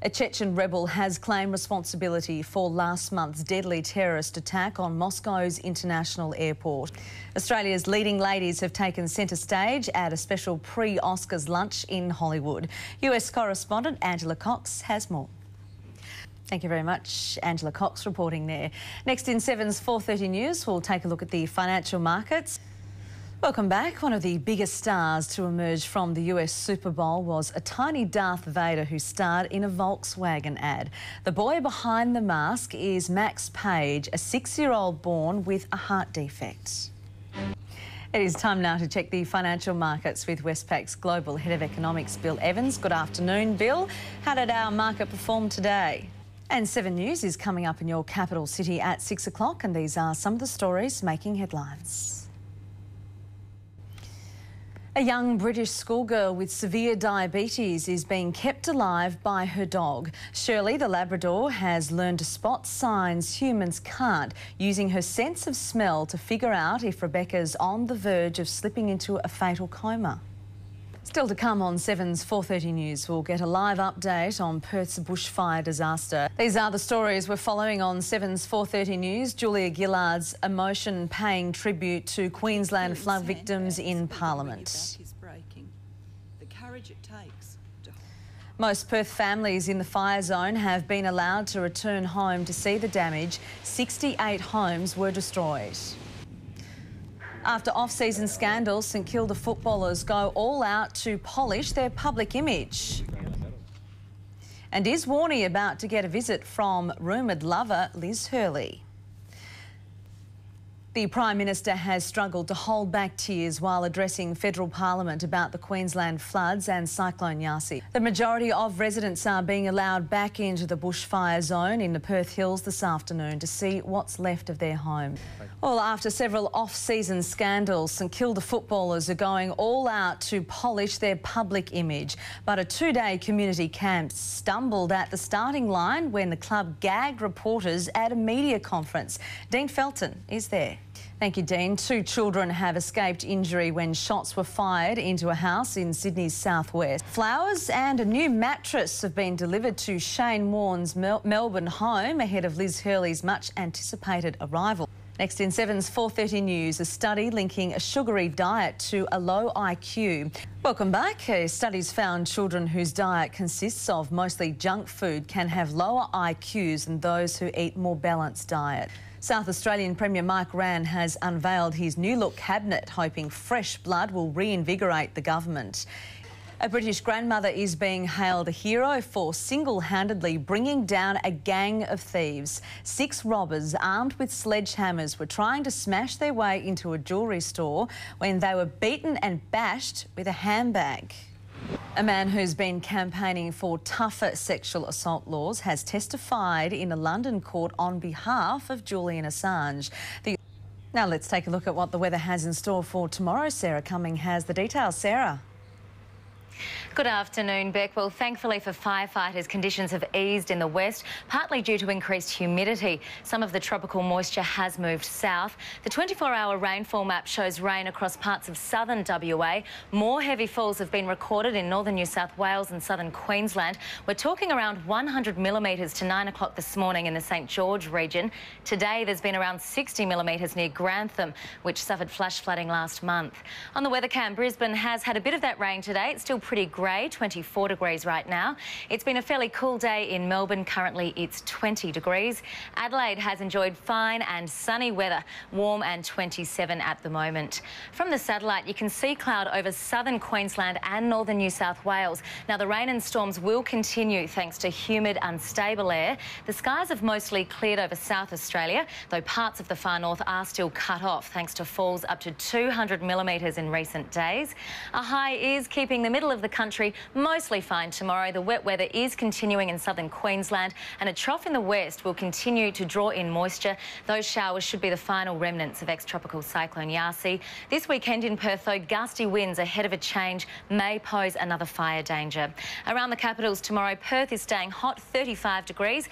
A Chechen rebel has claimed responsibility for last month's deadly terrorist attack on Moscow's international airport. Australia's leading ladies have taken centre stage at a special pre-Oscars lunch in Hollywood. US correspondent Angela Cox has more. Thank you very much. Angela Cox reporting there. Next in 7's 4:30 News, we'll take a look at the financial markets. Welcome back. One of the biggest stars to emerge from the US Super Bowl was a tiny Darth Vader who starred in a Volkswagen ad. The boy behind the mask is Max Page, a 6-year-old born with a heart defect. It is time now to check the financial markets with Westpac's Global Head of Economics, Bill Evans. Good afternoon, Bill. How did our market perform today? And 7 News is coming up in your capital city at 6 o'clock, and these are some of the stories making headlines. A young British schoolgirl with severe diabetes is being kept alive by her dog. Shirley, the Labrador, has learned to spot signs humans can't, using her sense of smell to figure out if Rebecca's on the verge of slipping into a fatal coma. Still to come on 7's 4:30 News, we'll get a live update on Perth's bushfire disaster. These are the stories we're following on 7's 4:30 News. Julia Gillard's emotion paying tribute to Queensland flood victims in Parliament. Most Perth families in the fire zone have been allowed to return home to see the damage. 68 homes were destroyed. After off-season scandals, St Kilda footballers go all out to polish their public image. And is Warney about to get a visit from rumoured lover Liz Hurley? The Prime Minister has struggled to hold back tears while addressing federal parliament about the Queensland floods and Cyclone Yasi. The majority of residents are being allowed back into the bushfire zone in the Perth Hills this afternoon to see what's left of their home. Well, after several off-season scandals, St Kilda footballers are going all out to polish their public image. But a 2-day community camp stumbled at the starting line when the club gagged reporters at a media conference. Dean Felton is there. Thank you, Dean. 2 children have escaped injury when shots were fired into a house in Sydney's southwest. Flowers and a new mattress have been delivered to Shane Warne's Melbourne home ahead of Liz Hurley's much-anticipated arrival. Next in 7's 4:30 News, a study linking a sugary diet to a low IQ. Welcome back. Studies found children whose diet consists of mostly junk food can have lower IQs than those who eat more balanced diet. South Australian Premier Mike Rann has unveiled his new-look cabinet, hoping fresh blood will reinvigorate the government. A British grandmother is being hailed a hero for single-handedly bringing down a gang of thieves. 6 robbers armed with sledgehammers were trying to smash their way into a jewellery store when they were beaten and bashed with a handbag. A man who's been campaigning for tougher sexual assault laws has testified in a London court on behalf of Julian Assange. Now let's take a look at what the weather has in store for tomorrow. Sarah Cumming has the details. Sarah. Good afternoon, Beck. Well, thankfully for firefighters, conditions have eased in the west, partly due to increased humidity. Some of the tropical moisture has moved south. The 24-hour rainfall map shows rain across parts of southern WA. More heavy falls have been recorded in northern New South Wales and southern Queensland. We're talking around 100 millimetres to 9 o'clock this morning in the St George region. Today, there's been around 60 millimetres near Grantham, which suffered flash flooding last month. On the weather cam, Brisbane has had a bit of that rain today. It's still pretty grey, 24 degrees right now. It's been a fairly cool day in Melbourne. Currently, it's 20 degrees. Adelaide has enjoyed fine and sunny weather, warm and 27 at the moment. From the satellite, you can see cloud over southern Queensland and northern New South Wales. Now, the rain and storms will continue thanks to humid, unstable air. The skies have mostly cleared over South Australia, though parts of the far north are still cut off thanks to falls up to 200 millimetres in recent days. A high is keeping the middle of the country mostly fine tomorrow. The wet weather is continuing in southern Queensland, and a trough in the west will continue to draw in moisture. Those showers should be the final remnants of ex-tropical cyclone Yasi. This weekend in Perth, though, gusty winds ahead of a change may pose another fire danger. Around the capitals tomorrow, Perth is staying hot, 35 degrees.